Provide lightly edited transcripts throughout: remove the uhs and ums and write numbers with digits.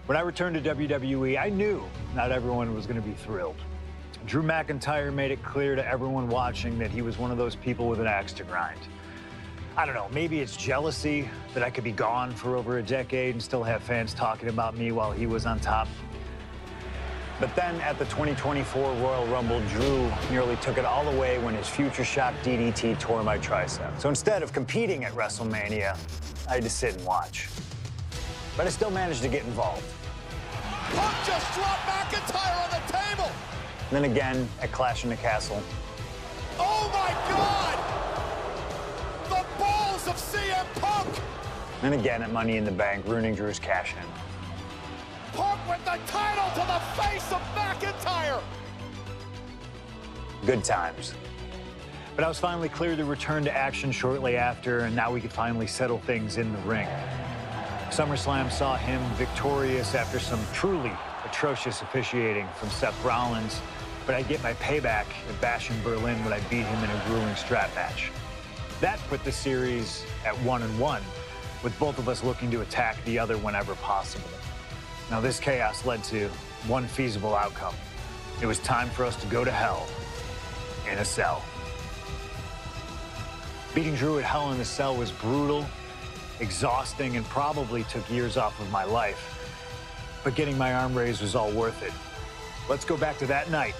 When I returned to WWE, I knew not everyone was going to be thrilled. Drew McIntyre made it clear to everyone watching that he was one of those people with an axe to grind. I don't know, maybe it's jealousy that I could be gone for over a decade and still have fans talking about me while he was on top. But then at the 2024 Royal Rumble, Drew nearly took it all away when his future shock DDT tore my tricep. So instead of competing at WrestleMania, I had to sit and watch. But I still managed to get involved. Punk just dropped McIntyre on the table. And then again at Clash in the Castle. Oh my God! The balls of CM Punk! And again at Money in the Bank, ruining Drew's cash-in. Punk with the title to the face of McIntyre! Good times. But I was finally cleared to return to action shortly after, and now we could finally settle things in the ring. SummerSlam saw him victorious after some truly atrocious officiating from Seth Rollins, but I'd get my payback at Bash in Berlin when I beat him in a grueling strap match. That put the series at 1-1, with both of us looking to attack the other whenever possible. Now, this chaos led to one feasible outcome. It was time for us to go to hell in a cell. Beating Drew at Hell in a Cell was brutal, exhausting, and probably took years off of my life. But getting my arm raised was all worth it. Let's go back to that night,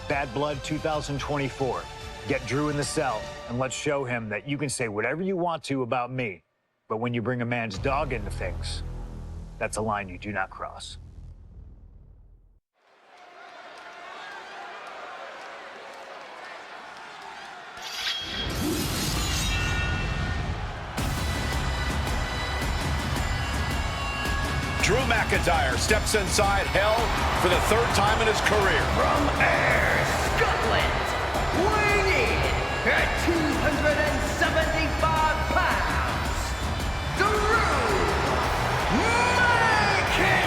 Bad Blood 2024. Get Drew in the cell, and let's show him that you can say whatever you want to about me, but when you bring a man's dog into things, that's a line you do not cross. Drew McIntyre steps inside Hell for the third time in his career. From Ayr, Scotland, weighing in at 275 pounds, Drew McIntyre!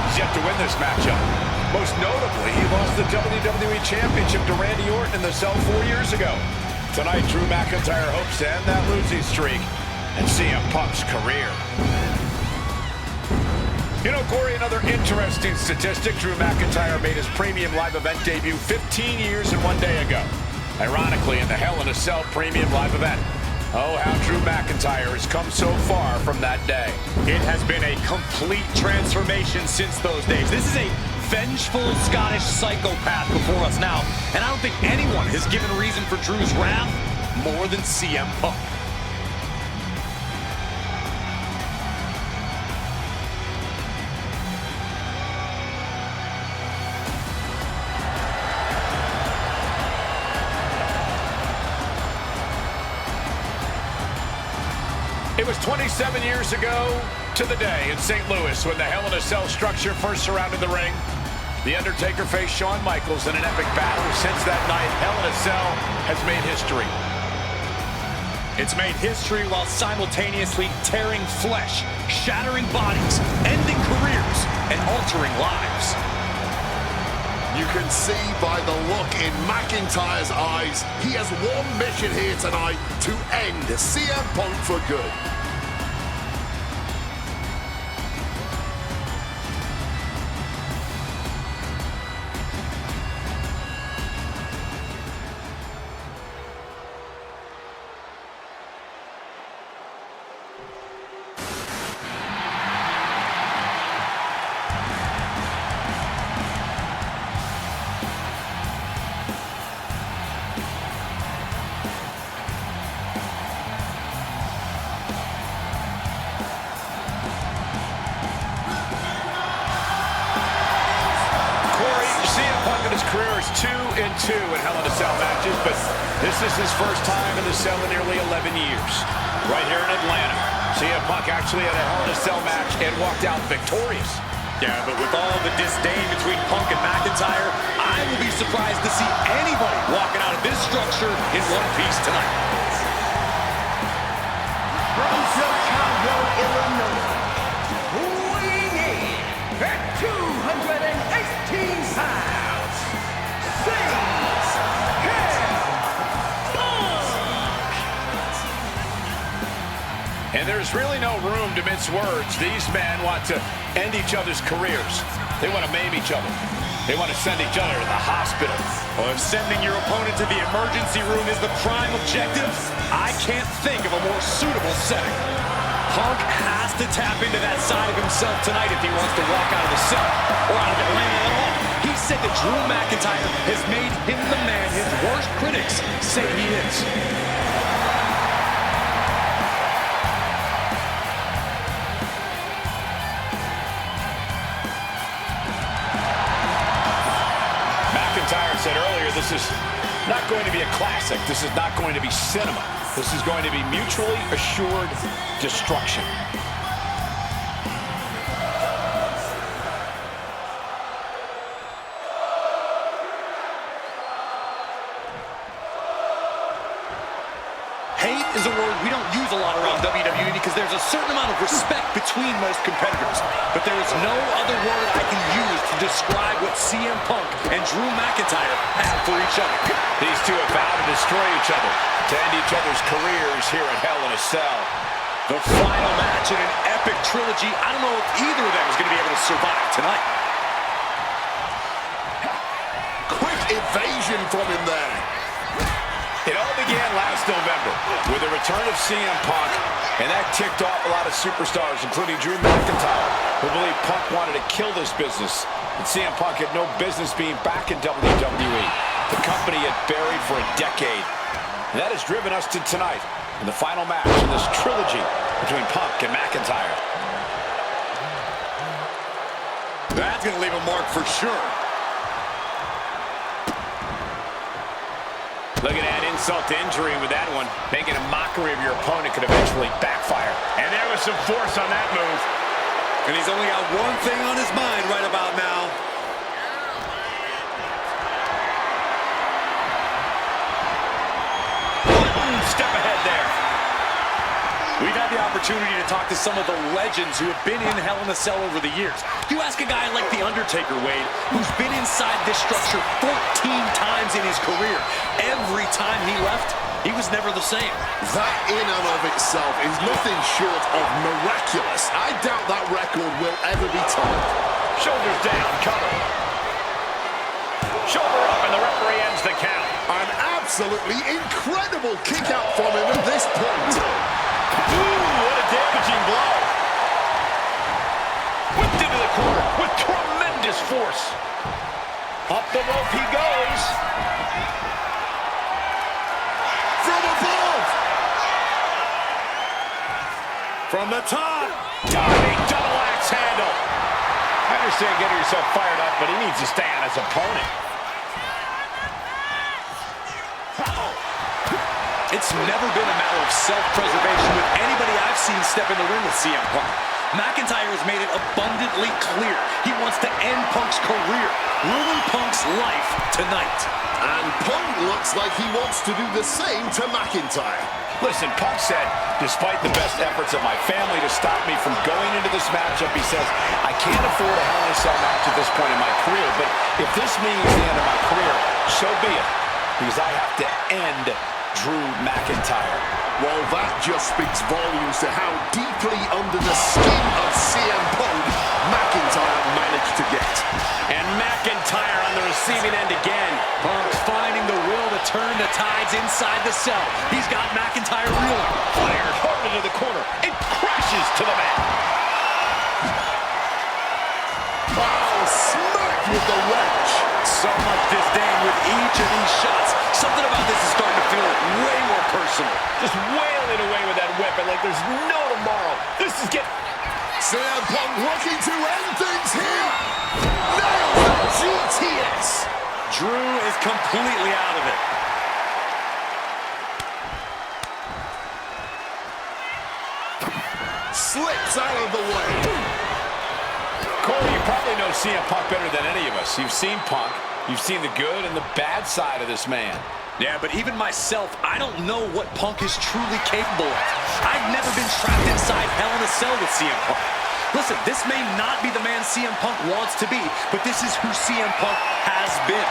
He's yet to win this matchup. Most notably, he lost the WWE Championship to Randy Orton in the cell 4 years ago. Tonight, Drew McIntyre hopes to end that losing streak and CM Punk's career. You know, Corey, another interesting statistic. Drew McIntyre made his premium live event debut 15 years and 1 day ago. Ironically, in the Hell in a Cell premium live event. Oh, how Drew McIntyre has come so far from that day. It has been a complete transformation since those days. This is a vengeful Scottish psychopath before us now, and I don't think anyone has given reason for Drew's wrath more than CM Punk. It was 27 years ago to the day in St. Louis when the Hell in a Cell structure first surrounded the ring. The Undertaker faced Shawn Michaels in an epic battle. Since that night, Hell in a Cell has made history. It's made history while simultaneously tearing flesh, shattering bodies, ending careers, and altering lives. You can see by the look in McIntyre's eyes, he has one mission here tonight: to end CM Punk for good. Career is 2-2 in Hell in a Cell matches, but this is his first time in the cell in nearly 11 years. Right here in Atlanta, CM Punk actually had a Hell in a Cell match and walked out victorious. Yeah, but with all the disdain between Punk and McIntyre, I will be surprised to see anybody walking out of this structure in one piece tonight. From Chicago, Illinois, weighing in at 218 pounds. And there's really no room to mince words. These men want to end each other's careers. They want to maim each other. They want to send each other to the hospital. Well, if sending your opponent to the emergency room is the prime objective, I can't think of a more suitable setting. Punk has to tap into that side of himself tonight if he wants to walk out of the cell or out of Atlanta at all. He said that Drew McIntyre has made him the man his worst critics say he is. McIntyre said earlier, this is not going to be a classic. This is not going to be cinema. This is going to be mutually assured destruction. Hate is a word we don't use a lot around WWE because there's a certain amount of respect between most competitors. But there is no other word I can use to describe what CM Punk and Drew McIntyre have for each other. These two have vowed to destroy each other, to end each other's careers here in Hell in a Cell. The final match in an epic trilogy. I don't know if either of them is going to be able to survive tonight. Quick evasion from him there. It all began last November with the return of CM Punk, and that ticked off a lot of superstars, including Drew McIntyre, who believed Punk wanted to kill this business, and CM Punk had no business being back in WWE, the company had buried for a decade. And that has driven us to tonight, in the final match in this trilogy between Punk and McIntyre. That's going to leave a mark for sure. Looking at insult to injury with that one. Making a mockery of your opponent could eventually backfire. And there was some force on that move. And he's only got one thing on his mind right about now. Step ahead there. We've had the opportunity to talk to some of the legends who have been in Hell in a Cell over the years. You ask a guy like The Undertaker, Wade, who's been inside this structure 14 times in his career. Every time he left, he was never the same. That in and of itself is nothing short of miraculous. I doubt that record will ever be topped. Shoulders down, cover. Shoulder up, and the referee ends the count. An absolutely incredible kick out from him at this point. Ooh, what a damaging blow. Whipped into the corner with tremendous force. Up the rope he goes. From above. From the top. Diving double axe handle. I understand getting yourself fired up, but he needs to stay on his opponent. It's never been a matter of self-preservation with anybody I've seen step in the ring with CM Punk. McIntyre has made it abundantly clear he wants to end Punk's career, ruin Punk's life tonight. And Punk looks like he wants to do the same to McIntyre. Listen, Punk said, despite the best efforts of my family to stop me from going into this matchup, he says, I can't afford a Hell in a Cell match at this point in my career, but if this means the end of my career, so be it, because I have to end Drew McIntyre. Well, that just speaks volumes to how deeply under the skin of CM Punk McIntyre managed to get. And McIntyre on the receiving end again. Punk finding the will to turn the tides inside the cell. He's got McIntyre reeling. Fired hard into the corner. It crashes to the mat. Oh, smacked with the wrench. So much disdain with each of these shots. Something about this is starting to feel way more personal. Just wailing away with that weapon like there's no tomorrow. This is getting... CM Punk looking to end things here. Nails the GTS. Drew is completely out of it. Slips out of the way. Corey, you probably know CM Punk better than any of us. You've seen Punk. You've seen the good and the bad side of this man. Yeah, but even myself, I don't know what Punk is truly capable of. I've never been trapped inside Hell in a Cell with CM Punk. Listen, this may not be the man CM Punk wants to be, but this is who CM Punk has been.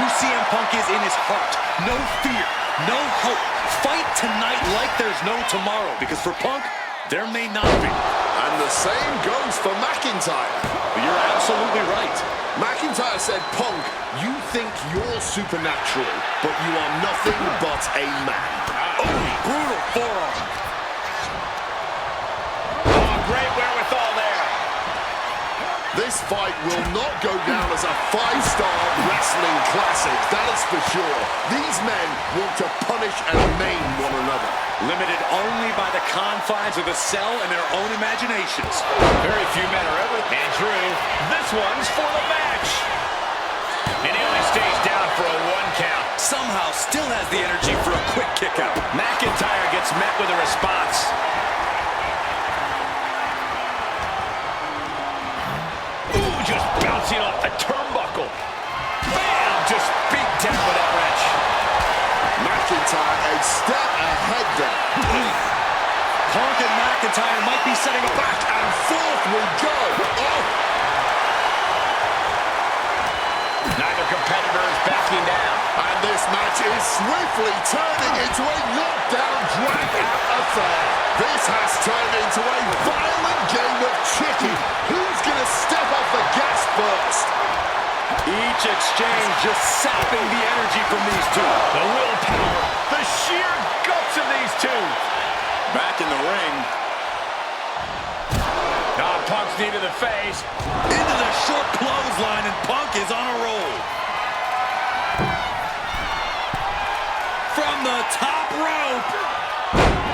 Who CM Punk is in his heart. No fear, no hope. Fight tonight like there's no tomorrow, because for Punk, There may not be. And the same goes for McIntyre. You're absolutely right. McIntyre said, Punk, you think you're supernatural, but you are nothing but a man. Oh, brutal forearm. Oh, great wherewithal there. This fight will not go down as a 5-star wrestling classic, that is for sure. These men want to punish and maim one another. Limited only by the confines of the cell and their own imaginations. Very few men are ever. And Drew, this one's for the match. And he only stays down for a 1 count. Somehow still has the energy for a quick kick out. McIntyre gets met with a response. Ooh, just bouncing off the turnbuckle. Bam! Just beat down with that wrench. McIntyre a step ahead there. Punk and McIntyre might be setting a Back and forth we go. Oh. Neither competitor is backing down. And this match is swiftly turning into a knockdown, drag-out affair. This has turned into a violent game of chicken. Who's going to step off the gas first? Each exchange just sapping the energy from these two. The willpower, the sheer guts of these two. Back in the ring. Punk's knee to the face. Into the short clothesline, and Punk is on a roll. From the top rope.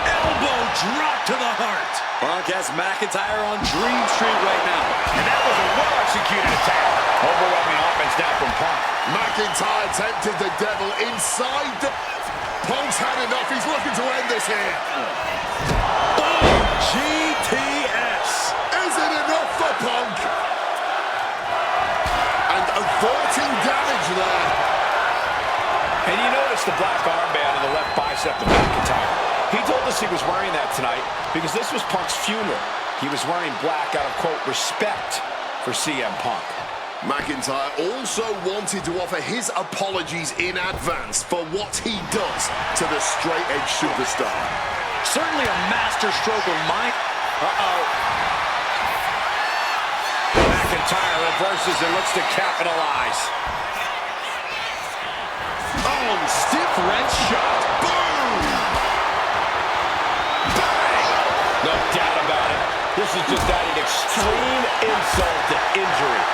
Elbow drop to the heart. Punk has McIntyre on Dream Street right now. And that was a well-executed attack. Overwhelming offense now from Punk. McIntyre tempted the devil inside the... Punk's had enough. He's looking to end this here. Boom! GTS. Is it enough for Punk? And averting damage there. And you notice the black armband on the left bicep of McIntyre. He told us he was wearing that tonight because this was Punk's funeral. He was wearing black out of, quote, respect for CM Punk. McIntyre also wanted to offer his apologies in advance for what he does to the straight-edge superstar. Certainly a master stroke of mind. McIntyre reverses and looks to capitalize. Oh, stiff wrench shot. Boom! Bang! No doubt about it. This is just adding extreme insult to injury.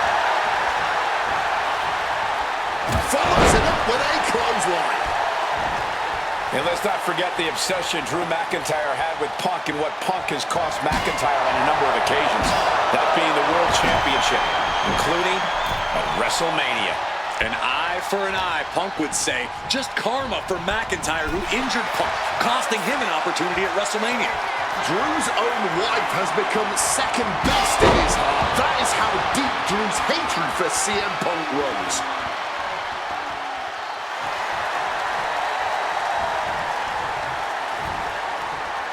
Follows it up with a clothesline. And let's not forget the obsession Drew McIntyre had with Punk and what Punk has cost McIntyre on a number of occasions. That being the World Championship, including at WrestleMania. An eye for an eye, Punk would say. Just karma for McIntyre, who injured Punk, costing him an opportunity at WrestleMania. Drew's own wife has become second best in his heart. That is how deep Drew's hatred for CM Punk runs.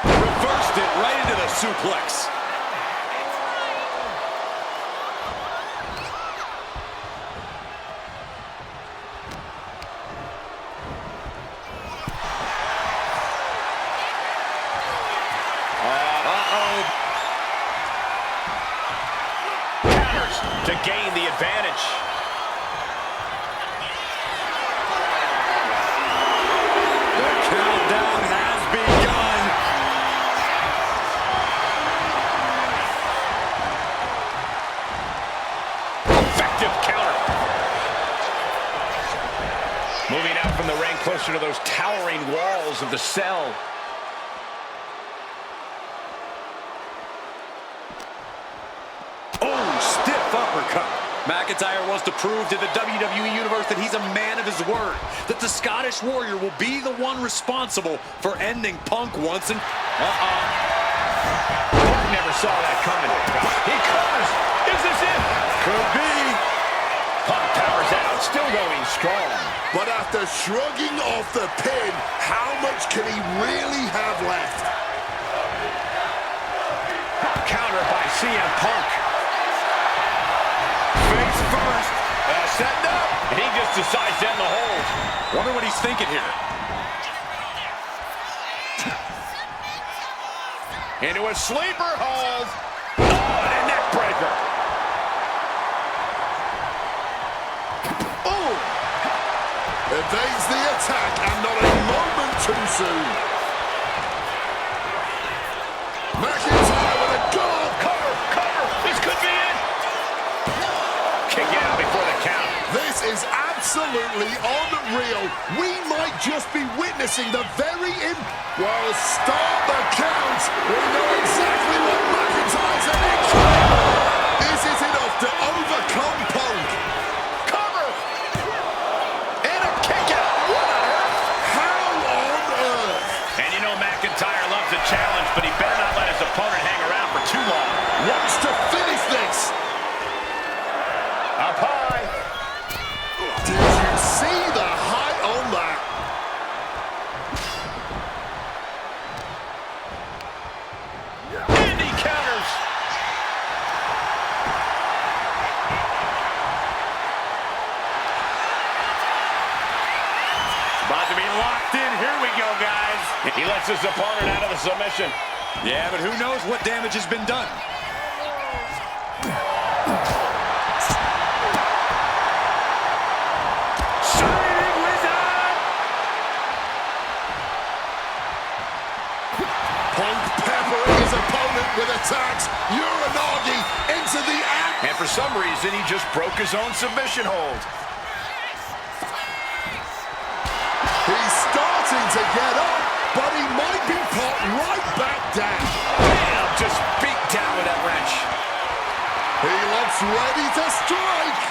Reversed it right into the suplex. To gain the advantage. The countdown has begun. Effective counter. Moving out from the ring closer to those towering walls of the cell. Uppercut. McIntyre wants to prove to the WWE Universe that he's a man of his word, that the Scottish Warrior will be the one responsible for ending Punk once and... Punk never saw that coming. He covers. Is this it? Could be. Punk powers out, still going strong. But after shrugging off the pin, how much can he really have left? Counter by CM Punk. Face first. Setting up. And he just decides to end the hold. Wonder what he's thinking here. Into a sleeper hold. Oh, and a neck breaker. Oh! Evades the attack, and not a moment too soon. McIntyre with a goal. Cover. This could be it. Kick out before the count. This is absolutely unreal. We might just be witnessing the very Well, start the count. We know exactly what McIntyre's incredible. Is it enough to overcome Punk? Cover. And a kick out. What on earth? How on earth? And you know McIntyre loves a challenge, but he better not let his opponent hang around for too long. Wants to finish this. Up high. Did you see the height on that? And he counters. About to be locked in. Here we go, guys. He lets his opponent out of the submission. Yeah, but who knows what damage has been done. Shining Wizard! Punk peppering his opponent with attacks. Uranagi into the act. And for some reason, he just broke his own submission hold. He's starting to get up, but he might be put right back down. Bam! Just beat down with that wrench. He looks ready to strike.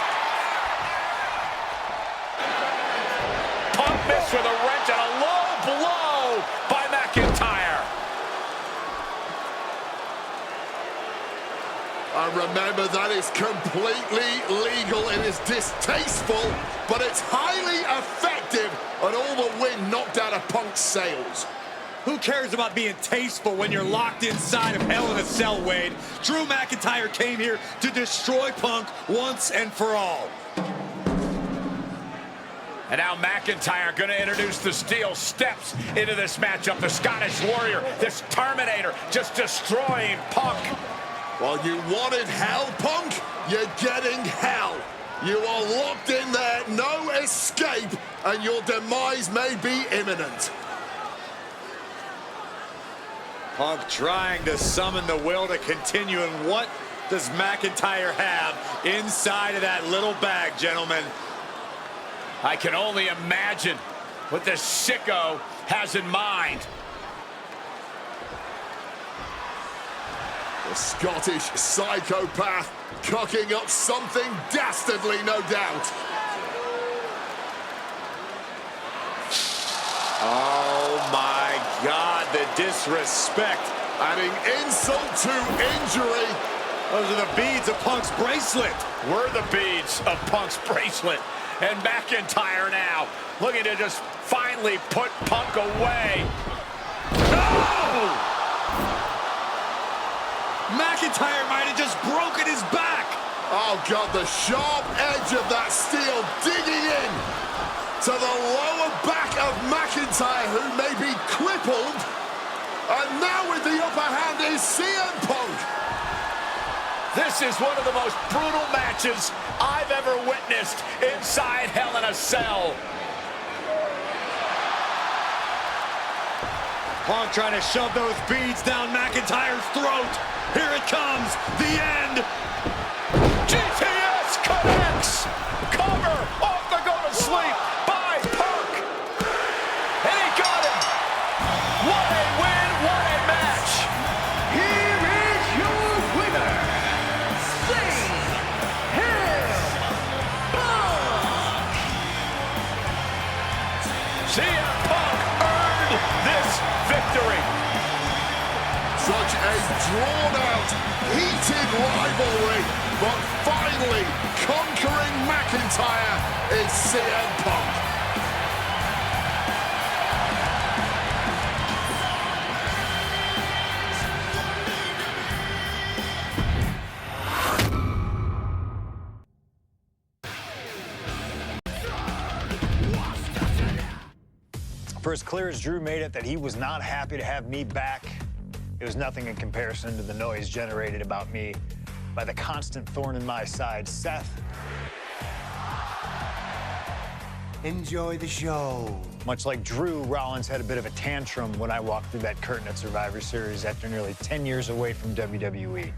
Punk missed with a wrench and a low blow by McIntyre. And remember, that is completely legal. It is distasteful, but it's highly effective, and all the wind knocked out of Punk's sails. Who cares about being tasteful when you're locked inside of Hell in a Cell, Wade? Drew McIntyre came here to destroy Punk once and for all. And now McIntyre going to introduce the steel steps into this matchup. The Scottish Warrior, this Terminator, just destroying Punk. Well, you wanted hell, Punk? You're getting hell. You are locked in there, no escape, and your demise may be imminent. Punk trying to summon the will to continue, and what does McIntyre have inside of that little bag, gentlemen? I can only imagine what this sicko has in mind. The Scottish psychopath cooking up something dastardly, no doubt. Oh my God, the disrespect. Adding insult to injury. Those are the beads of Punk's bracelet. We're the beads of Punk's bracelet. And McIntyre now looking to just finally put Punk away. No! McIntyre might have just broken his back. Oh, God, the sharp edge of that steel digging in to the lower back of McIntyre, who may be crippled. And now with the upper hand is CM Punk. This is one of the most brutal matches I've ever witnessed inside Hell in a Cell. Punk trying to shove those beads down McIntyre's throat. Here it comes, the end. GTS connects. Cover off the go to sleep by Punk. And he got him. What a win, what a match. Here is your winner, CM Punk earned this victory. Such a drawn-out, heated rivalry, but finally conquering McIntyre is CM Punk. For as clear as Drew made it that he was not happy to have me back, It was nothing in comparison to the noise generated about me by the constant thorn in my side, Seth. Enjoy the show. Much like Drew, Rollins had a bit of a tantrum when I walked through that curtain at Survivor Series after nearly 10 years away from WWE.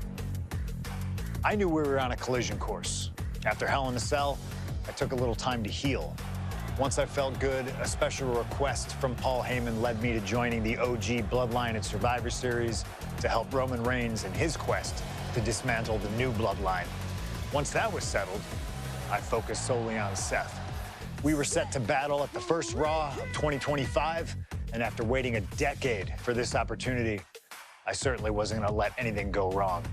I knew we were on a collision course. After Hell in a Cell, I took a little time to heal. Once I felt good, a special request from Paul Heyman led me to joining the OG Bloodline at Survivor Series to help Roman Reigns in his quest to dismantle the new Bloodline. Once that was settled, I focused solely on Seth. We were set to battle at the first Raw of 2025, and after waiting a decade for this opportunity, I certainly wasn't gonna let anything go wrong.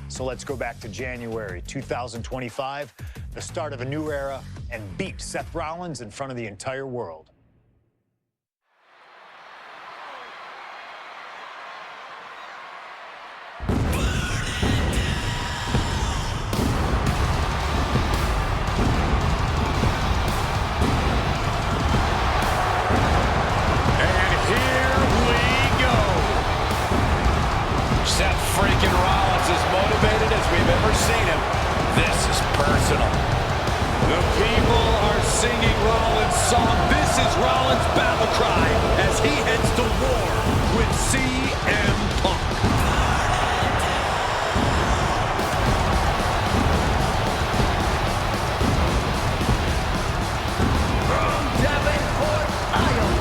So let's go back to January 2025, the start of a new era, and beat Seth Rollins in front of the entire world. Freaking Rollins as motivated as we've ever seen him. This is personal. The people are singing Rollins' song. This is Rollins' battle cry as he heads to war with CM Punk. From Davenport, Iowa,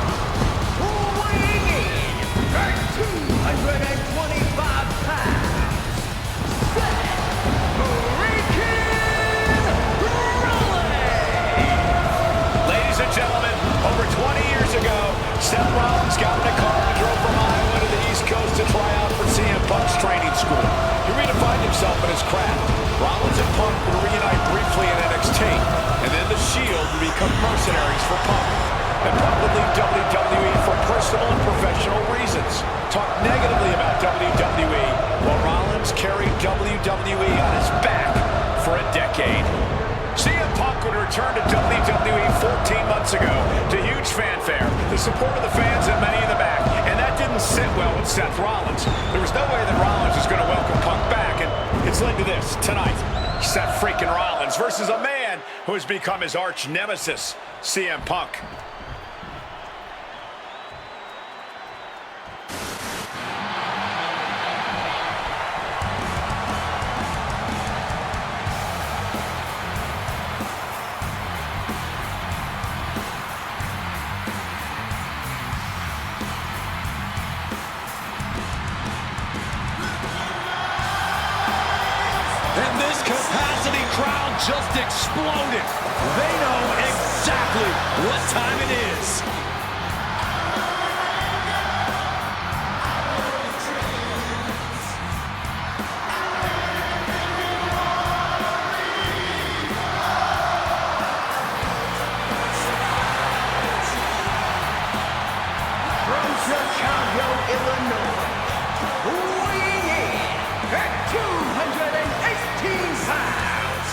weighing in at 225 pounds, Seth freaking Rollins! Ladies and gentlemen, over 20 years ago, Seth Rollins got in a car and drove from Iowa to the East Coast to try out for CM Punk's training school. He redefined himself in his craft. Rollins and Punk would reunite briefly in NXT, and then the Shield would become mercenaries for Punk. And Punk would leave WWE for personal and professional reasons. Talk negatively about WWE, while Rollins carried WWE on his back for a decade. CM Punk would return to WWE 14 months ago to huge fanfare, the support of the fans and many in the back, and that didn't sit well with Seth Rollins. There was no way that Rollins was going to welcome Punk back, and it's led to this tonight. Seth freaking Rollins versus a man who has become his arch nemesis, CM Punk. And this capacity crowd just exploded. They know exactly what time it is. From Chicago, Illinois, weighing in at 218 pounds,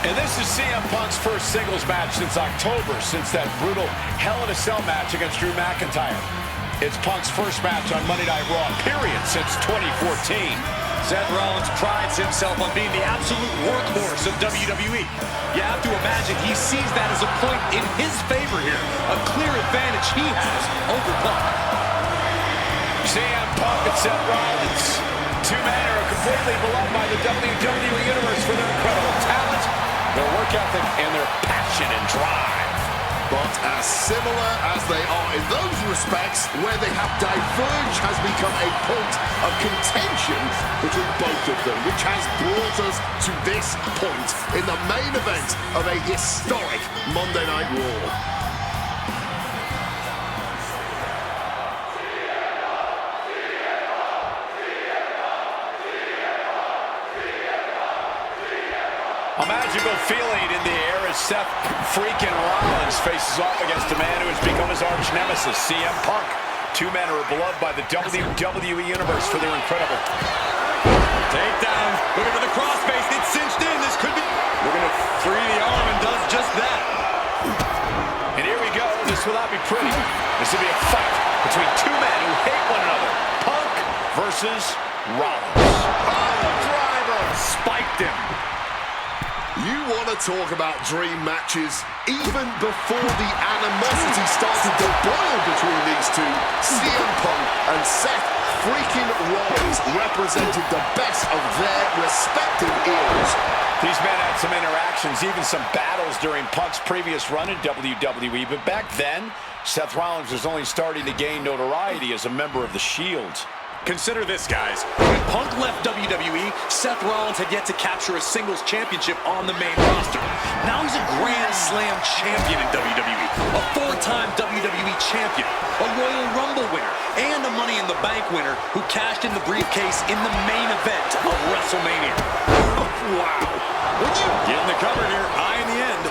And this is CM Punk's first singles match since October, since that brutal Hell in a Cell match against Drew McIntyre. It's Punk's first match on Monday Night Raw, period, since 2014. Seth Rollins prides himself on being the absolute workhorse of WWE. You have to imagine he sees that as a point in his favor here, a clear advantage he has over Punk. CM Punk and Seth Rollins, two men who are completely beloved by the WWE Universe for their incredible talent, their work ethic, and their passion and drive. But as similar as they are in those respects, where they have diverged has become a point of contention between both of them, which has brought us to this point in the main event of a historic Monday Night Raw. A magical feeling in the air as Seth freaking Rollins faces off against a man who has become his arch nemesis, CM Punk. Two men who are beloved by the WWE Universe for their incredible Takedown, looking for the crossface, it's cinched in, this could be... Looking to free the arm and does just that. And here we go, this This will not be pretty. This will be a fight between two men who hate one another. Punk versus Rollins. Power driver! Spiked him. You want to talk about dream matches? Even before the animosity started to boil between these two, CM Punk and Seth freaking Rollins represented the best of their respective eras. These men had some interactions, even some battles during Punk's previous run in WWE, but back then, Seth Rollins was only starting to gain notoriety as a member of the Shield. Consider this, guys. When Punk left WWE, Seth Rollins had yet to capture a singles championship on the main roster. Now he's a Grand Slam champion in WWE, a four-time WWE champion, a Royal Rumble winner, and a Money in the Bank winner who cashed in the briefcase in the main event of WrestleMania. Wow. Would you get in the cover here, high in the end?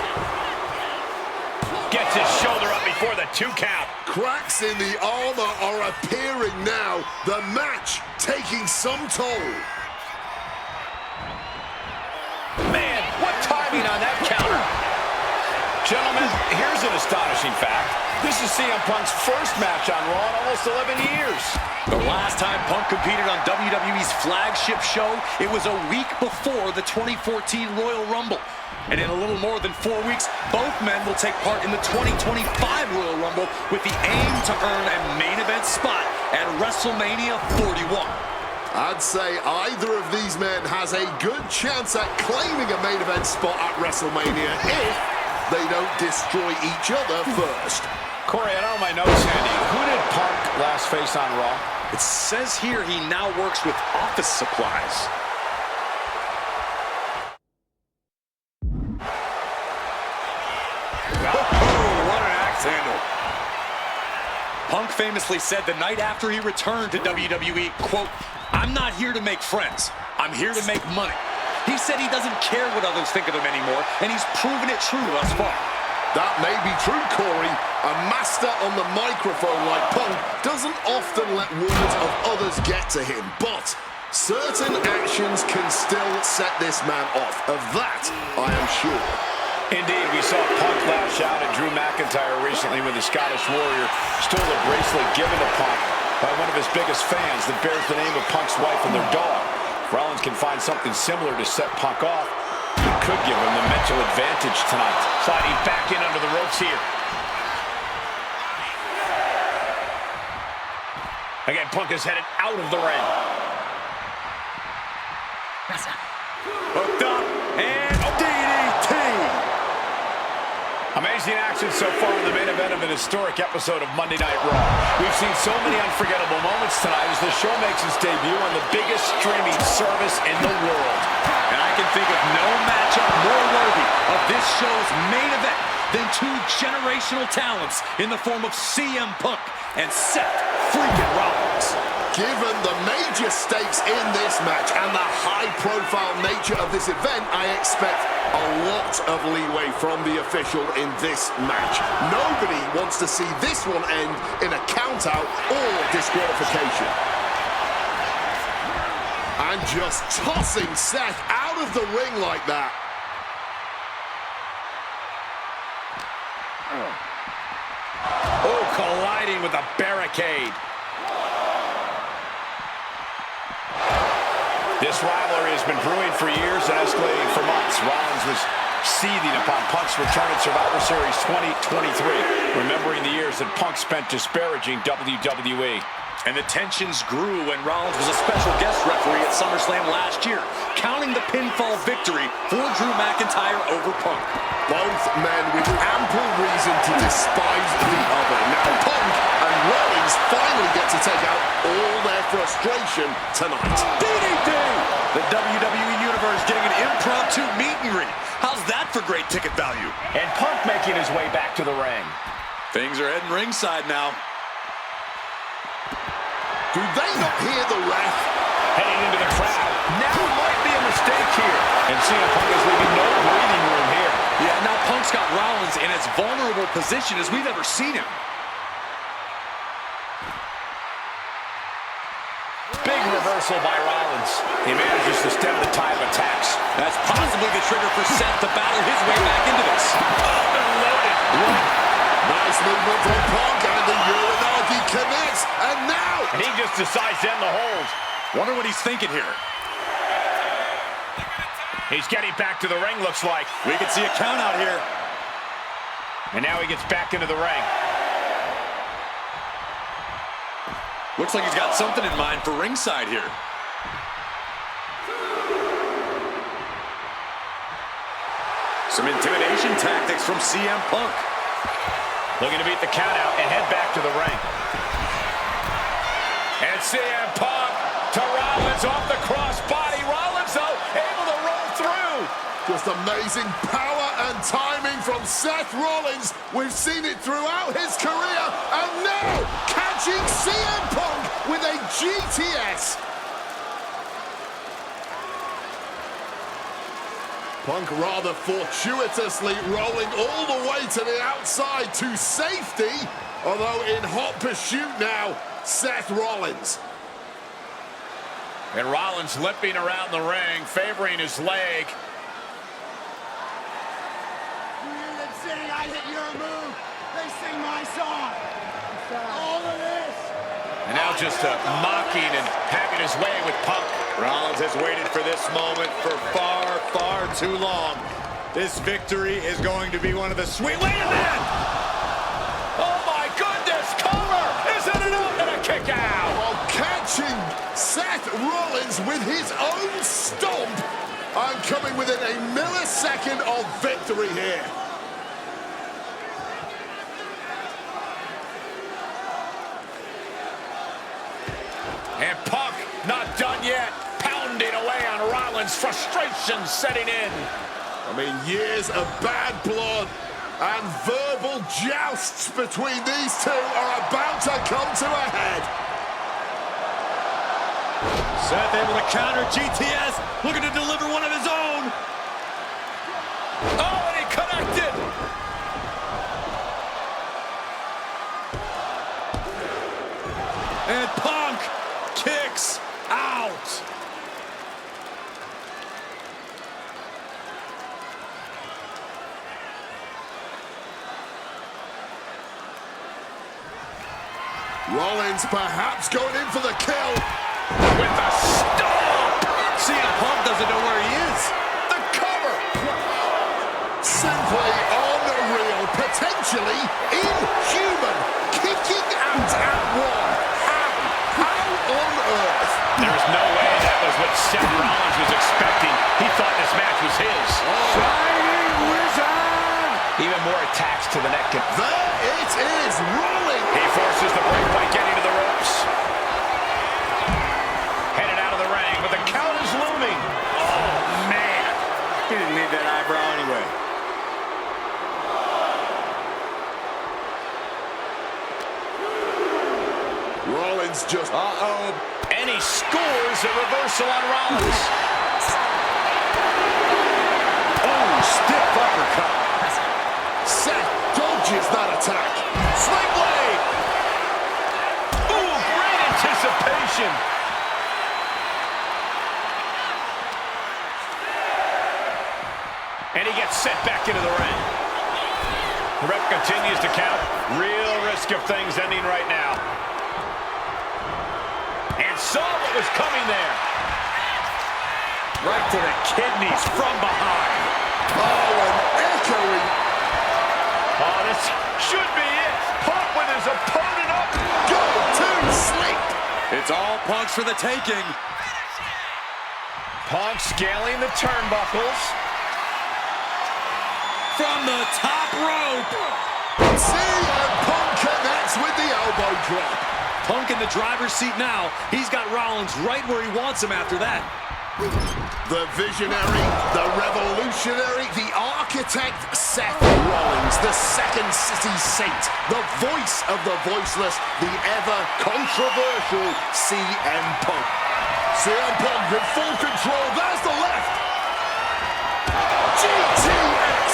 Gets his shoulder up before the 2 count. Cracks in the armor are appearing now. The match taking some toll. Man, what timing on that counter. Gentlemen, here's an astonishing fact. This is CM Punk's first match on Raw in almost 11 years. The last time Punk competed on WWE's flagship show, it was a week before the 2014 Royal Rumble. And in a little more than 4 weeks, both men will take part in the 2025 Royal Rumble with the aim to earn a main event spot at WrestleMania 41. I'd say either of these men has a good chance at claiming a main event spot at WrestleMania if they don't destroy each other first. Corey, I don't know my notes handy. Who did Punk last face on Raw? It says here he now works with office supplies. What an axe handle. Punk famously said the night after he returned to WWE, quote, "I'm not here to make friends. I'm here to make money." He said he doesn't care what others think of him anymore, and he's proven it true thus far. That may be true, Corey. A master on the microphone like Punk doesn't often let words of others get to him, but certain actions can still set this man off. Of that, I am sure. Indeed, we saw Punk lash out at Drew McIntyre recently when the Scottish Warrior stole a bracelet given to Punk by one of his biggest fans that bears the name of Punk's wife and their dog. If Rollins can find something similar to set Punk off, it could give him the mental advantage tonight. Sliding back in under the ropes here. Again, Punk is headed out of the ring. Hooked up, and DDT! Amazing action so far in the main event of an historic episode of Monday Night Raw. We've seen so many unforgettable moments tonight as the show makes its debut on the biggest streaming service in the world. And I can think of no matchup more worthy of this show's main event than two generational talents in the form of CM Punk and Seth freaking Rollins. Given the major stakes in this match and the high-profile nature of this event, I expect a lot of leeway from the official in this match. Nobody wants to see this one end in a count-out or disqualification. And just tossing Seth out of the ring like that. Oh, colliding with a barricade. This rivalry has been brewing for years and escalating for months. Rollins was seething upon Punk's return at Survivor Series 2023, remembering the years that Punk spent disparaging WWE. And the tensions grew when Rollins was a special guest referee at SummerSlam last year, counting the pinfall victory for Drew McIntyre over Punk. Both men with ample reason to despise the other. Now Punk and Rollins finally get to take out all their frustration tonight. DDT! The WWE Universe getting an impromptu meet and greet. How's that for great ticket value? And Punk making his way back to the ring. Things are heading ringside now. Do they not hear the ref? Heading into the crowd. Now might be a mistake here. And CM Punk is leaving no breathing room here. Yeah, now Punk's got Rollins in as vulnerable position as we've ever seen him. Big reversal by Rollins. He manages to stem the tide of attacks. That's possibly the trigger for Seth to battle his way back into this. Unloaded. Nice Nice movement from Punk, and the Uranagi connects, and now... And he just decides to end the hold. Wonder what he's thinking here. He's getting back to the ring, looks like. We can see a count out here. And now he gets back into the ring. Looks like he's got something in mind for ringside here. Some intimidation tactics from CM Punk. Looking to beat the count out and head back to the ring. And CM Punk to Rollins off the crossbody. Rollins, though, able to roll through. Just amazing power and timing from Seth Rollins. We've seen it throughout his career, and now catching CM Punk with a GTS. Punk rather fortuitously rolling all the way to the outside to safety, although in hot pursuit now, Seth Rollins. And Rollins limping around the ring, favoring his leg. I hit your move. They sing my song. All of this. And now just mocking and having his way with Punk. Rollins has waited for this moment for far, far too long. This victory is going to be one of the sweet... Wait a minute! Oh my goodness! Cover! Isn't it up? And a kick out! While catching Seth Rollins with his own stomp, and coming within a millisecond of victory here. And Punk not done yet, pounding away on Rollins, frustration setting in. I mean, years of bad blood and verbal jousts between these two are about to come to a head. Seth able to counter GTS, looking to deliver one of his own. Oh, and he connected. And Punk kicks out. Rollins perhaps going in for the kill. With a stomp. CM Punk doesn't know where he is. The cover. Simply unreal, potentially inhuman. Kicking out at one. How on earth? There's no way that was what Seth Rollins was expecting. He thought this match was his. Shining Wizard! Even more attacks to the neck. There it is, rolling. He forces the break by getting to the ropes. Headed out of the ring, but the count is looming. Oh, man. He didn't need that eyebrow anyway. Rollins just... And he scores a reversal on Rollins. Oh, stiff uppercut. Seth dodges that attack. Sling blade. Ooh, great anticipation. And he gets sent back into the ring. The ref continues to count. Real risk of things ending right now. And saw what was coming there. Right to the kidneys from behind. Oh, an echoing. Oh, this should be it. Punk with his opponent up. Go to sleep. It's all Punk's for the taking. Punk scaling the turnbuckles. From the top rope. CM Punk connects with the elbow drop. Punk in the driver's seat now. He's got Rollins right where he wants him after that. The visionary, the revolutionary, the architect, Seth Rollins, the second city saint, the voice of the voiceless, the ever-controversial CM Punk. CM Punk with full control. There's the left. GTS.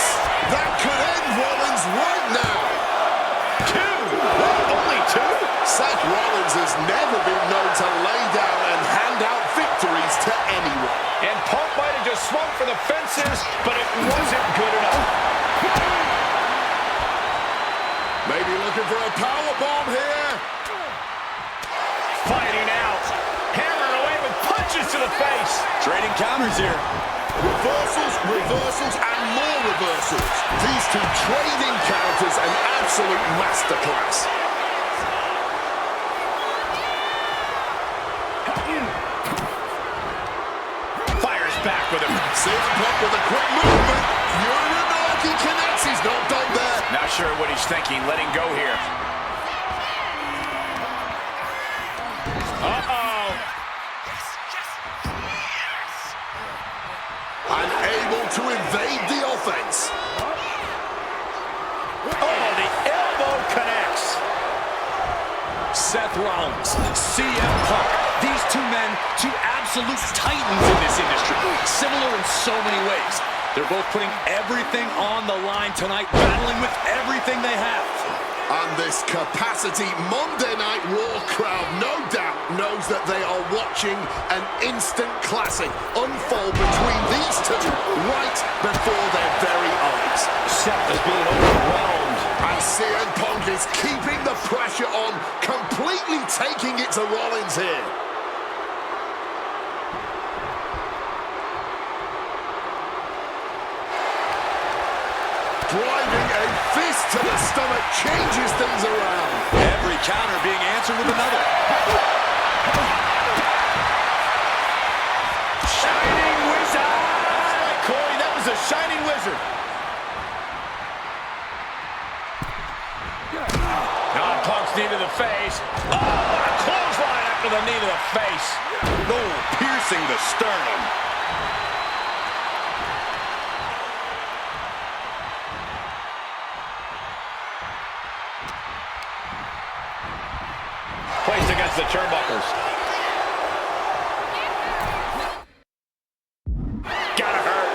That could end Rollins right now. Two. What? Only two? Seth Rollins has never been known to lay down and hand out victories to anyone. And Punk might have just swung for the fences, but it wasn't good enough. Maybe looking for a powerbomb here. Fighting out. Hammering away with punches to the face. Trading counters here. Reversals, reversals, and more reversals. These two trading counters, an absolute masterclass. Fires back with him. CM Punk with a quick movement. Uranagi connects. He's not done there. Not sure what he's thinking. Letting go here. Uh-oh. Unable to evade the offense. Oh, the elbow connects. Seth Rollins, CM Punk. These two men, two absolute titans in this industry. Similar in so many ways. They're both putting everything on the line tonight, battling with everything they have. And this capacity Monday Night Raw crowd, no doubt, knows that they are watching an instant classic unfold between these two right before their very eyes. Seth is being overwhelmed. And CM Punk is keeping the pressure on, completely taking it to Rollins here. Driving a fist to the stomach changes things around. Every counter being answered with another. Shining wizard! Corey, that was a shining wizard. Now Punk's knee to the face. Oh, what a clothesline after the knee to the face. Oh, piercing the sternum. Placed against the turnbuckles. Gotta hurt.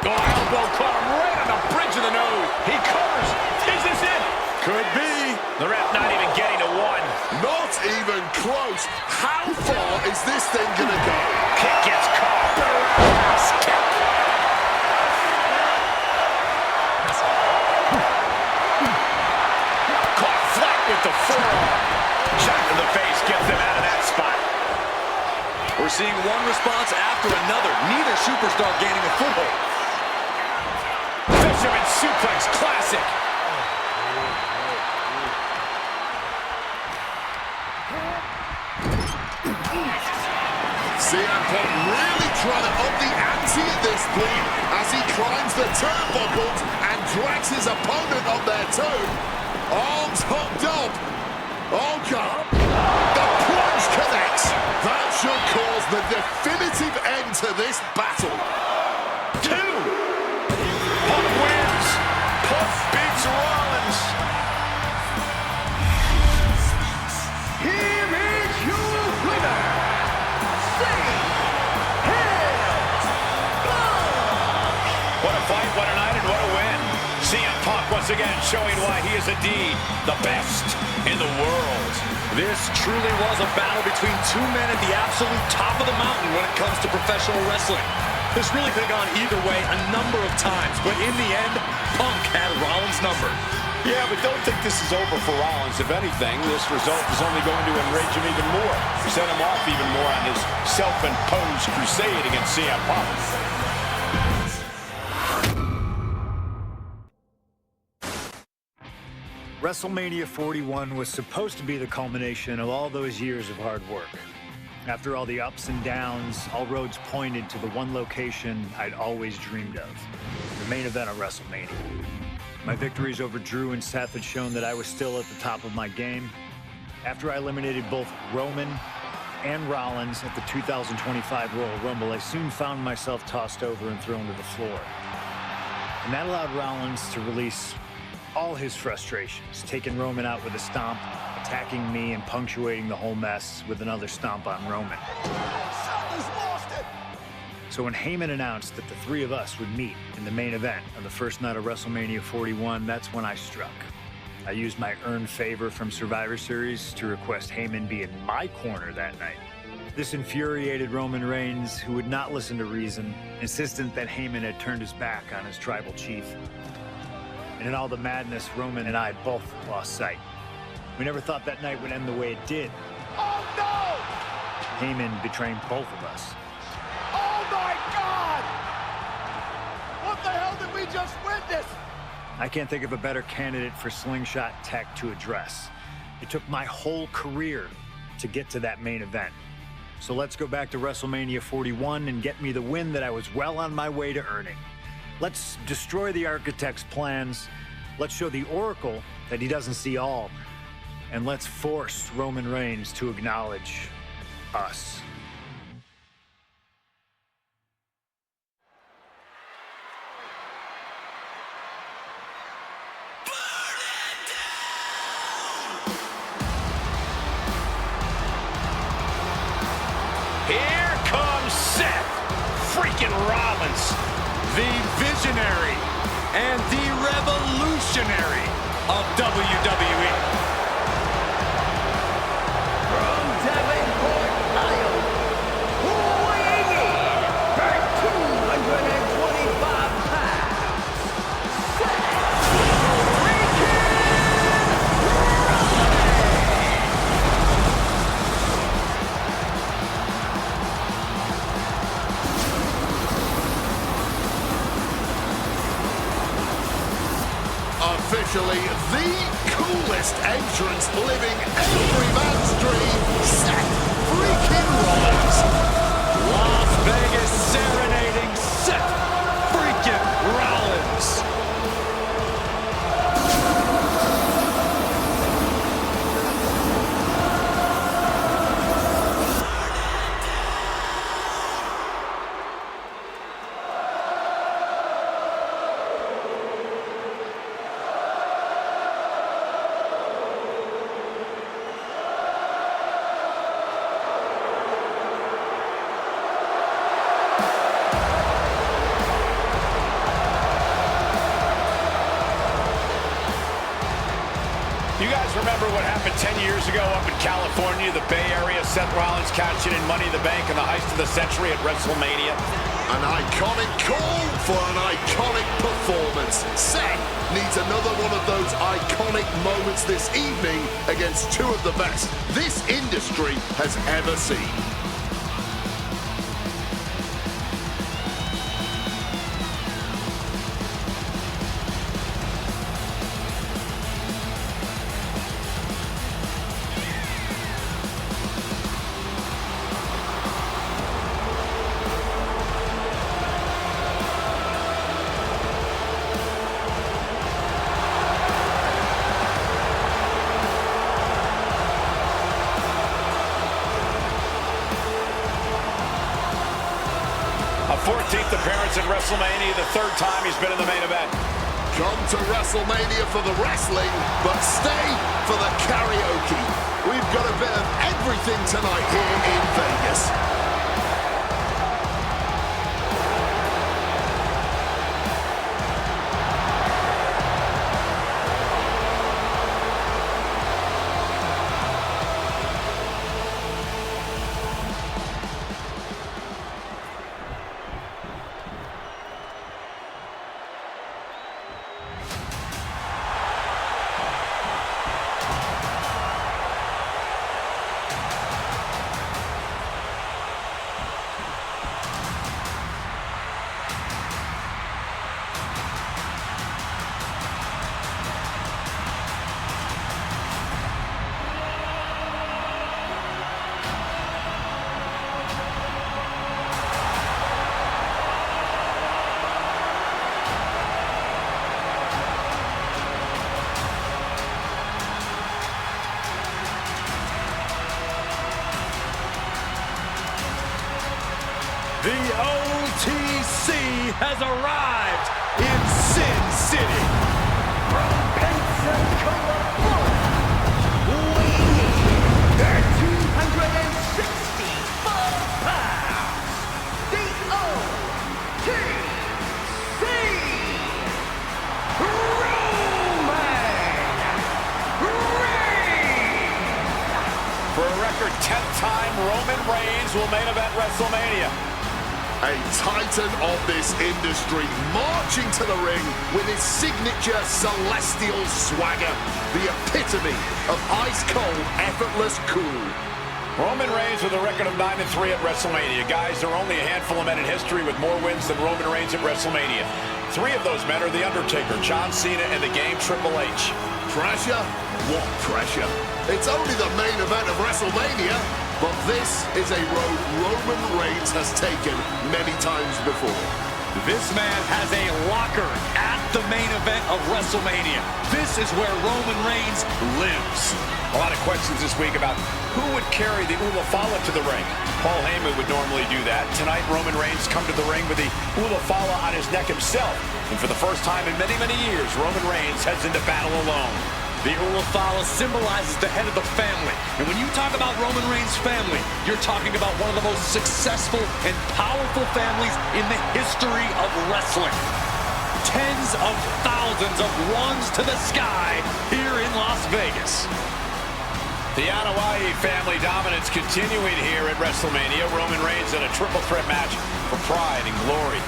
Oh, elbow caught him right on the bridge of the nose. He covers. Is this it? Could be. The ref not even getting to one. Not even close. How far is this thing gonna go? Kick gets caught. The roundhouse kick. Caught flat with the forearm. Shot to the face gets him out of that spot. We're seeing one response after another. Neither superstar gaining a foothold. Fisherman suplex classic. CM Punk really trying to up the ante at this point as he climbs the turnbuckles and drags his opponent on their toe. Arms hooked up. Oh, God. The plunge connects. That should cause the definitive end to this battle. 2. Punk wins. Punk beats Rollins. Here is your winner, CM Punk. What a fight, what a night, and what a win. CM Punk once again showing why he is indeed the best in the world. This truly was a battle between two men at the absolute top of the mountain when it comes to professional wrestling. This really could have gone either way a number of times, but in the end, Punk had Rollins numbered. Yeah, but don't think this is over for Rollins. If anything, this result is only going to enrage him even more, set him off even more on his self-imposed crusade against CM Punk. WrestleMania 41 was supposed to be the culmination of all those years of hard work. After all the ups and downs, all roads pointed to the one location I'd always dreamed of, the main event of WrestleMania. My victories over Drew and Seth had shown that I was still at the top of my game. After I eliminated both Roman and Rollins at the 2025 Royal Rumble, I soon found myself tossed over and thrown to the floor. And that allowed Rollins to release all his frustrations, taking Roman out with a stomp, attacking me, and punctuating the whole mess with another stomp on Roman. So when Heyman announced that the three of us would meet in the main event on the first night of WrestleMania 41, that's when I struck. I used my earned favor from Survivor Series to request Heyman be in my corner that night. This infuriated Roman Reigns, who would not listen to reason, insistent that Heyman had turned his back on his tribal chief. And in all the madness, Roman and I both lost sight. We never thought that night would end the way it did. Oh, no! Heyman betraying both of us. Oh, my God! What the hell did we just witness? I can't think of a better candidate for slingshot tech to address. It took my whole career to get to that main event. So let's go back to WrestleMania 41 and get me the win that I was well on my way to earning. Let's destroy the Architect's plans. Let's show the Oracle that he doesn't see all. And let's force Roman Reigns to acknowledge us. Here comes Seth freaking Rollins, The visionary and the revolutionary of WWE. From Davenport, Iowa, weighing in at 225 pounds, Seth Officially the coolest entrance living every man's dream, Seth freaking Rollins. Las Vegas serenading Seth freaking Rollins. You guys remember what happened 10 years ago up in California, the Bay Area? Seth Rollins cashing in Money in the Bank and the heist of the century at WrestleMania. An iconic call for an iconic performance. Seth needs another one of those iconic moments this evening against two of the best this industry has ever seen. A 14th appearance in WrestleMania, the third time he's been in the main event. Come to WrestleMania for the wrestling, but stay for the karaoke. We've got a bit of everything tonight here in Vegas. The OTC has arrived in Sin City. from Pensacola, Florida, weighing in at 265 pounds, the OTC, Roman Reigns. For a record 10th time, Roman Reigns will main event WrestleMania. A titan of this industry marching to the ring with his signature celestial swagger, the epitome of ice-cold, effortless cool. Roman Reigns with a record of 9-3 at WrestleMania. Guys, there are only a handful of men in history with more wins than Roman Reigns at WrestleMania. 3 of those men are The Undertaker, John Cena, and the Game Triple H. Pressure? What pressure? It's only the main event of WrestleMania, but this is a road Roman Reigns has taken many times before. This man has a locker at the main event of WrestleMania. This is where Roman Reigns lives. A lot of questions this week about who would carry the Ula Fala to the ring. Paul Heyman would normally do that. Tonight, Roman Reigns come to the ring with the Ula Fala on his neck himself. And for the first time in many, many years, Roman Reigns heads into battle alone. The Ula Fala symbolizes the head of the family. And when you talk about Roman Reigns' family, you're talking about one of the most successful and powerful families in the history of wrestling. Tens of thousands of ones to the sky here in Las Vegas. The Anoa'i family dominance continuing here at WrestleMania. Roman Reigns in a triple threat match for pride and glory.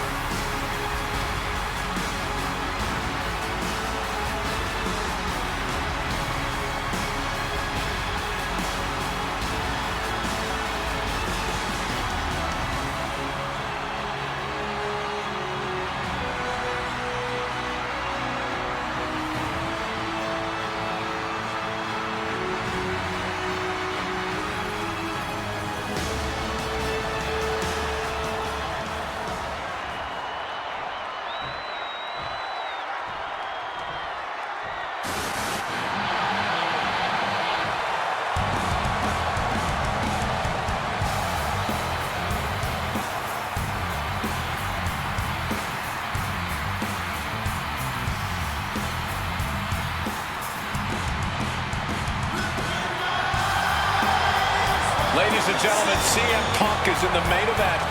Ladies and gentlemen, CM Punk is in the main event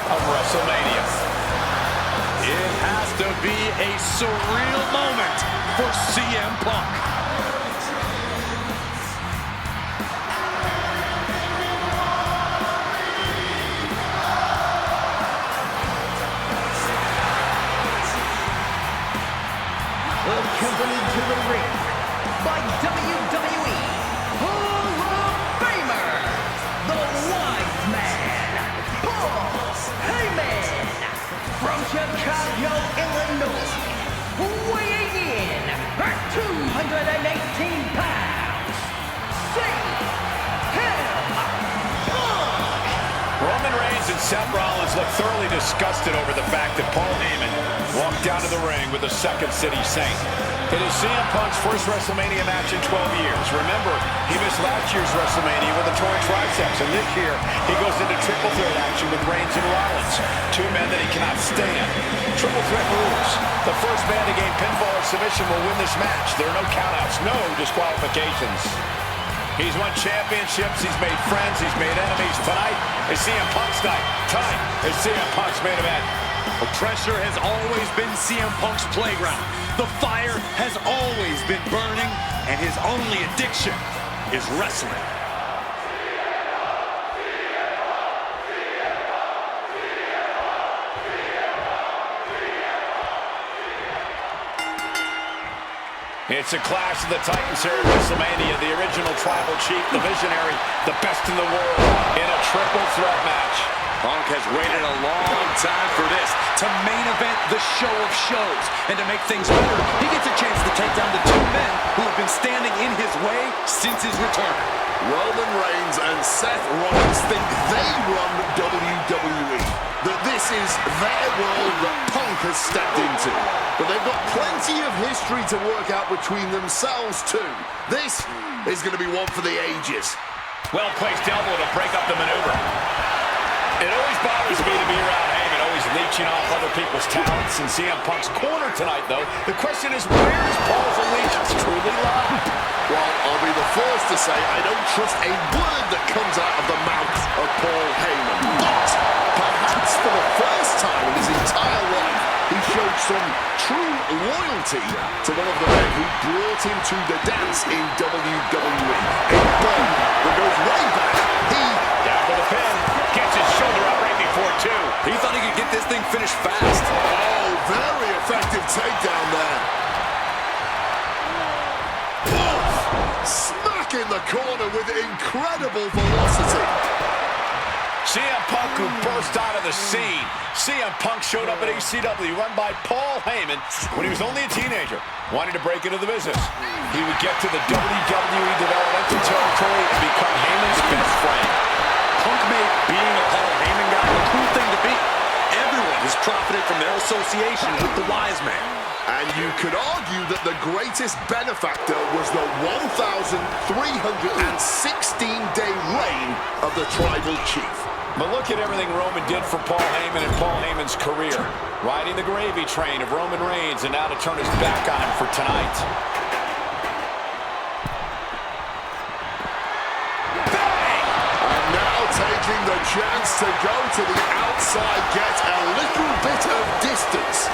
of WrestleMania. It has to be a surreal moment for CM Punk. Accompanied to the ring by WWE Hall of Famer, the Wise Man, Paul Heyman, from Chicago, Illinois, weighing in at 218 pounds, CM Punk. Roman Reigns and Seth Rollins look thoroughly disgusted over the fact that Paul Heyman walked down to the ring with the Second City Saint. It is CM Punk's first WrestleMania match in 12 years. Remember, he missed last year's WrestleMania with a torn triceps, and this year he goes into triple threat action with Reigns and Rollins, 2 men that he cannot stand. Triple threat rules. The first man to gain pinfall or submission will win this match. There are no countouts, no disqualifications. He's won championships, he's made friends, he's made enemies. Tonight is CM Punk's night. Tonight is CM Punk's main event. The pressure has always been CM Punk's playground. The fire has always been burning, and his only addiction is wrestling. It's a clash of the Titans here at WrestleMania. The original tribal chief, the visionary, the best in the world in a triple threat match. Punk has waited a long time for this, to main event the show of shows. And to make things better, he gets a chance to take down the 2 men who have been standing in his way since his return. Roman Reigns and Seth Rollins think they run WWE, that this is their world that Punk has stepped into. But they've got plenty of history to work out between themselves too. This is going to be one for the ages. Well-placed elbow to break up the maneuver. It always bothers me to be around Heyman, always leeching off other people's talents. In CM Punk's corner tonight, though, the question is, where is Paul's allegiance truly lie? Well, I'll be the first to say I don't trust a word that comes out of the mouth of Paul Heyman. But perhaps for the first time in his entire life, he showed some true loyalty to one of the men who brought him to the dance in WWE. A bond that goes way back. He, down for the pin, gets 2. He thought he could get this thing finished fast. Oh, very effective takedown there. Smack in the corner with incredible velocity. CM Punk, who burst out of the scene. CM Punk showed up at ECW, run by Paul Heyman, when he was only a teenager, wanting to break into the business. He would get to the WWE developmental territory and become Heyman's best friend. Punk made being a Paul Heyman guy a cool thing to be. Everyone has profited from their association with the Wise Man. And you could argue that the greatest benefactor was the 1,316-day reign of the Tribal Chief. But look at everything Roman did for Paul Heyman and Paul Heyman's career. Riding the gravy train of Roman Reigns, and now to turn his back on him for tonight. Bang! And now taking the chance to go to the outside, get a little bit of distance.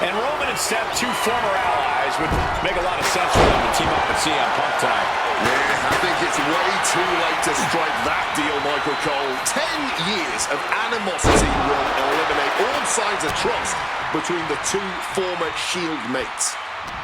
And Roman and Seth, two former allies, would make a lot of sense for them to team up with CM Punk tonight. Yeah, I think it's way too late to strike that deal, Michael Cole. 10 years of animosity will eliminate all signs of trust between the two former Shield mates.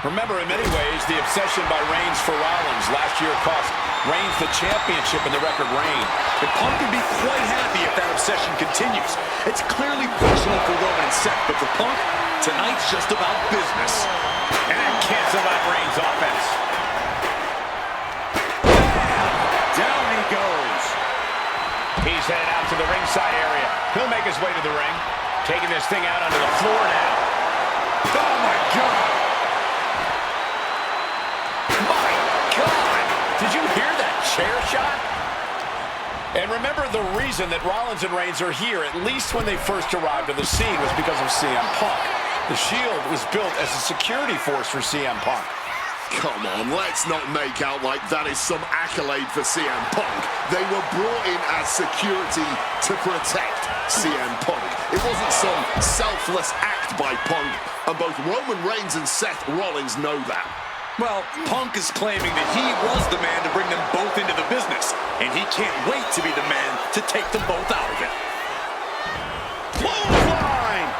Remember, in many ways, the obsession by Reigns for Rollins last year cost Reigns the championship in the record reign. And Punk can be quite happy if that obsession continues. It's clearly personal for Roman and Seth, but for Punk, tonight's just about business. And canceled by Reigns' offense. Down he goes. He's headed out to the ringside area. He'll make his way to the ring. Taking this thing out onto the floor now. Oh, my God. My God. Did you hear that chair shot? And remember, the reason that Rollins and Reigns are here, at least when they first arrived on the scene, was because of CM Punk. The Shield was built as a security force for CM Punk. Come on, let's not make out like that is some accolade for CM Punk. They were brought in as security to protect CM Punk. It wasn't some selfless act by Punk, and both Roman Reigns and Seth Rollins know that. Well, Punk is claiming that he was the man to bring them both into the business, and he can't wait to be the man to take them both out of it. Clothesline!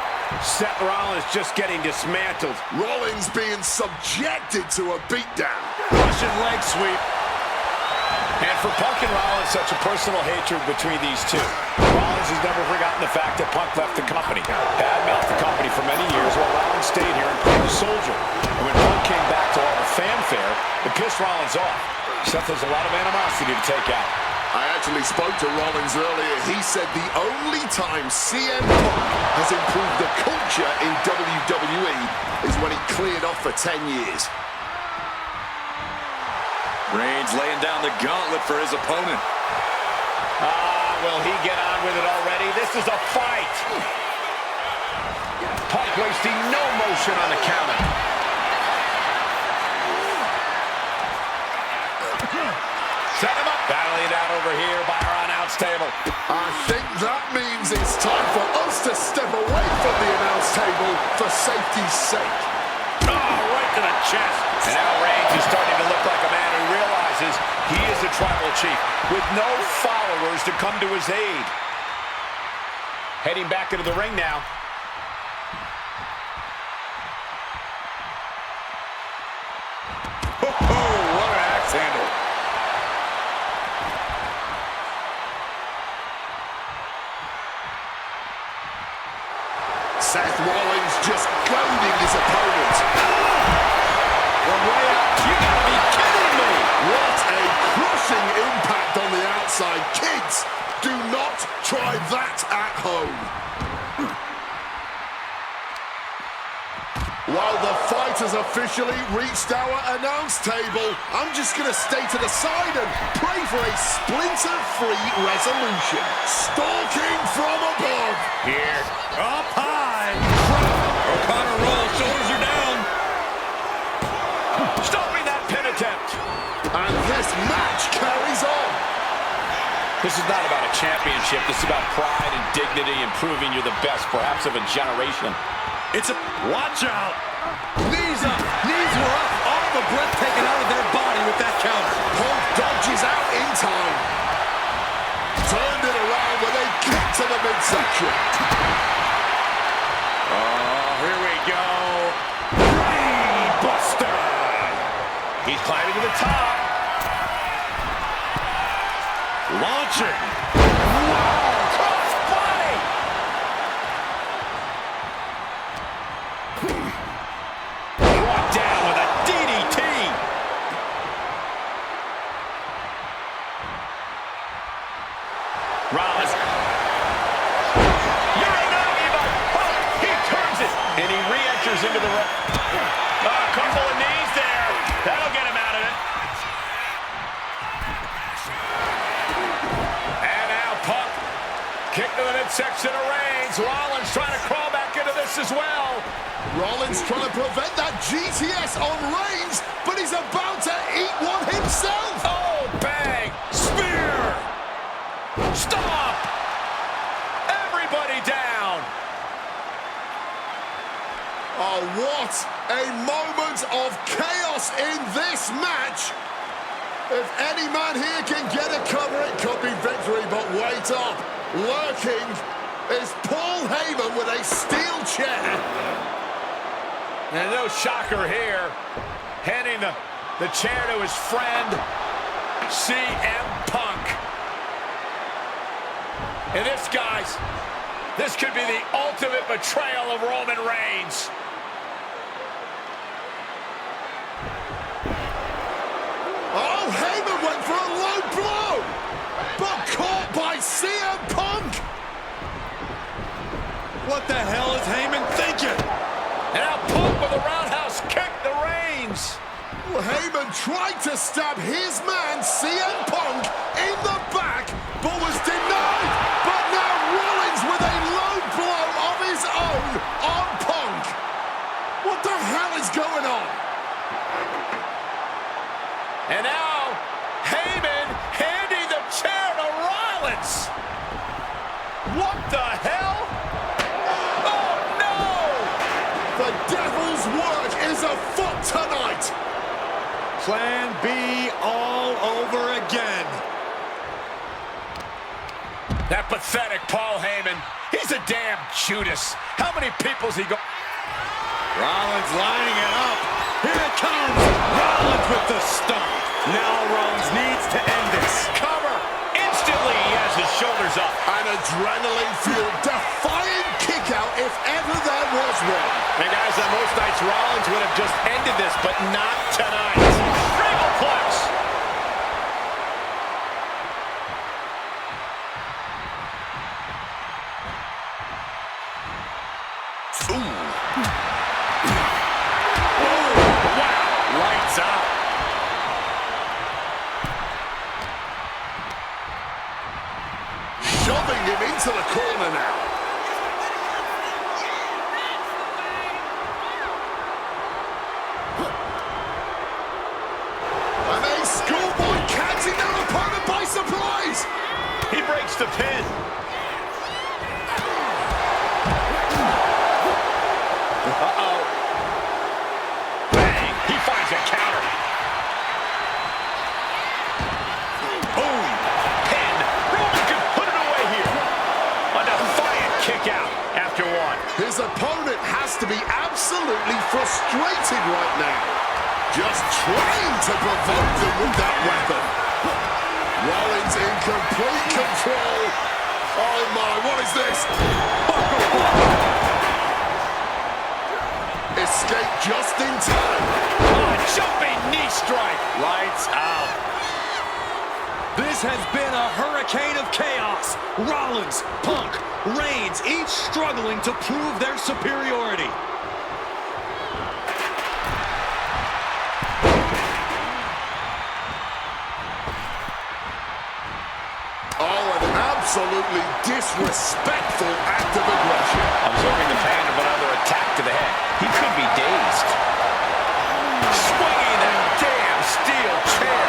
Seth Rollins just getting dismantled. Rollins being subjected to a beatdown. Russian leg sweep. And for Punk and Rollins, such a personal hatred between these two. Rollins has never forgotten the fact that Punk left the company, badmouthed the company for many years, while Rollins stayed here and played the soldier. And when Punk came back to all the fanfare, it pissed Rollins off. Seth has a lot of animosity to take out. I actually spoke to Rollins earlier. He said the only time CM Punk has improved the culture in WWE is when he cleared off for 10 years. Reigns laying down the gauntlet for his opponent. Will he get on with it already? This is a fight. Punk wasting no motion on the counter. Set him up. Battling it out over here by our announce table. I think that means it's time for us to step away from the announce table for safety's sake. Oh, right to the chest. And now Reigns is starting to look like a man who realizes he is the Tribal Chief with no followers to come to his aid. Heading back into the ring now. Oh, what an axe handle. Seth Rollins just goading his opponent. From way out. You gotta be kidding me. What a crushing impact on the outside. Kids, do not try that at home. While the fight has officially reached our announce table, I'm just going to stay to the side and pray for a splinter-free resolution. Stalking from above. Here. Up high. O'Connor rolls, shoulders are down. Stopping that pin attempt. And this match carries on. This is not about a championship. This is about pride and dignity and proving you're the best, perhaps of a generation. It's a... Watch out. Knees up. Knees were up. All the breath taken out of their body with that counter. Punk dodges out in time. Turned it around with a kick to the midsection. Oh, here we go. Brain Buster. He's climbing to the top. Launching. Wow, cross body. Brought down with a DDT. Rollins. He turns it, and he re-enters into the ring. A couple of knees there. That'll get him out of it. And now Punk. Kick to the midsection of Reigns. Rollins trying to crawl back into this as well. Rollins trying to prevent that GTS on Reigns, but he's about to eat one himself. Oh, bang. Spear. Stop. Everybody down. Oh, what a moment of chaos in this match. If any man here can get a cover, it could be victory, but wait up. Lurking is Paul Heyman with a steel chair. And no shocker here. Handing the chair to his friend, CM Punk. And this, guys, this could be the ultimate betrayal of Roman Reigns. Oh, Heyman went for a low blow, but caught by CM Punk. What the hell is Heyman thinking? And now Punk with a roundhouse kick to Reigns. Well, Heyman tried to stab his man, CM Punk, in the back, but was denied. But now Rollins with a low blow of his own on Punk. What the hell is going on? And now Heyman handing the chair to Rollins. What the hell? Oh, no! The devil's work is afoot tonight. Plan B all over again. That pathetic Paul Heyman. He's a damn Judas. How many people's he go? Rollins lining it up. Here it comes. Rollins with the stomp. Now Rollins needs to end this. Cover. Instantly he has his shoulders up. An adrenaline-fueled, defiant kick-out if ever there was one. And guys, on most nights, Rollins would have just ended this, but not tonight. Triple-plex. Lights out. Shoving him into the corner now. And a schoolboy catching their opponent by surprise. He breaks the pin. Uh-oh. Bang. He finds a counter. Boom. Pin. Roman can put it away here. A defiant kick out after one. His opponent has to be absolutely frustrated right now. Just trying to provoke them with that weapon. Rollins in complete control. Oh my, what is this? Escape just in time. Oh, jumping knee strike. Lights out. This has been a hurricane of chaos. Rollins, Punk, Reigns, each struggling to prove their superiority. Oh, an absolutely disrespectful act of aggression. Absorbing the pain of another attack to the head. He could be dazed. Swinging that damn steel chair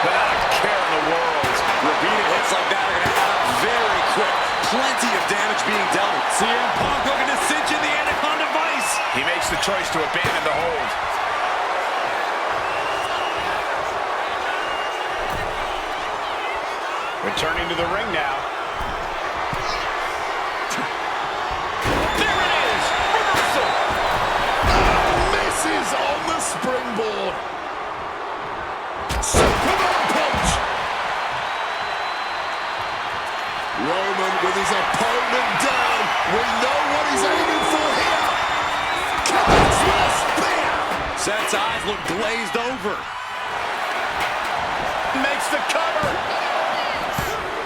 without a care in the world. Repeated hits like that are going to add up very quick. Plenty of damage being dealt. CM Punk looking to cinch in the Anaconda Vice. He makes the choice to abandon the hold. Returning to the ring now. Seth's eyes look glazed over. Makes the cover.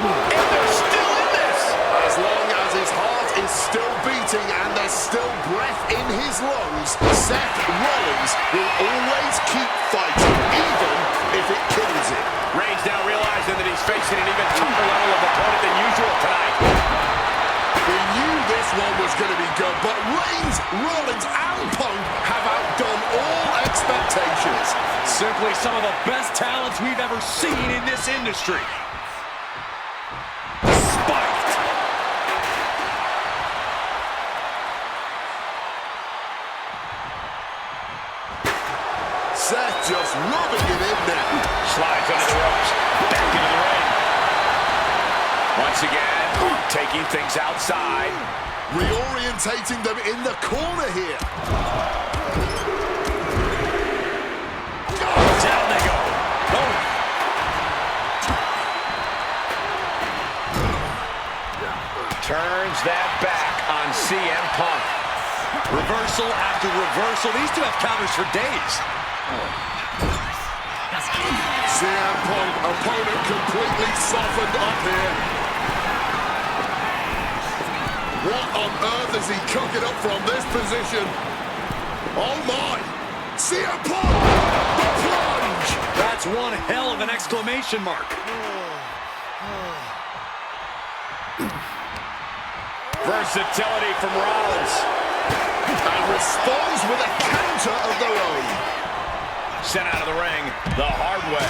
And they're still in this. As long as his heart is still beating and there's still breath in his lungs, Seth Rollins will always keep fighting, even if it kills him. Reigns now realizing that he's facing an even tougher level of opponent than usual tonight. We knew this one was going to be good, but Reigns, Rollins, and Punk have outdone all expectations. Simply some of the best talents we've ever seen in this industry. Spiked. Seth just rubbing it in there. Slides under the ropes. Back into the ring. Once again, taking things outside. Reorientating them in the corner here. Down they go. Oh. Turns that back on CM Punk. Reversal after reversal. These two have counters for days. CM Punk, opponent completely softened up here. What on earth is he cooking up from this position? Oh my! CM Punk! The plunge! That's one hell of an exclamation mark. Versatility from Rollins. And responds with a counter of their own. Sent out of the ring the hard way.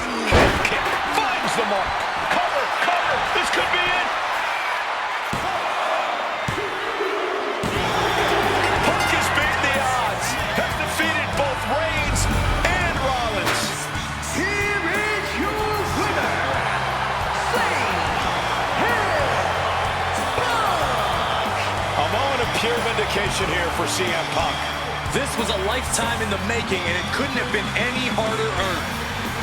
Kick finds the mark. Cover, cover. This could be it. Punk has beaten the odds. Has defeated both Reigns and Rollins. Here is your winner, A moment of pure vindication here for CM Punk. This was a lifetime in the making, and it couldn't have been any harder earned.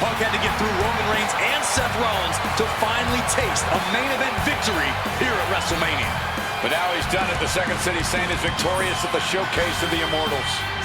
Punk had to get through Roman Reigns and Seth Rollins to finally taste a main event victory here at WrestleMania. But now he's done it. The Second City Saint is victorious at the Showcase of the Immortals.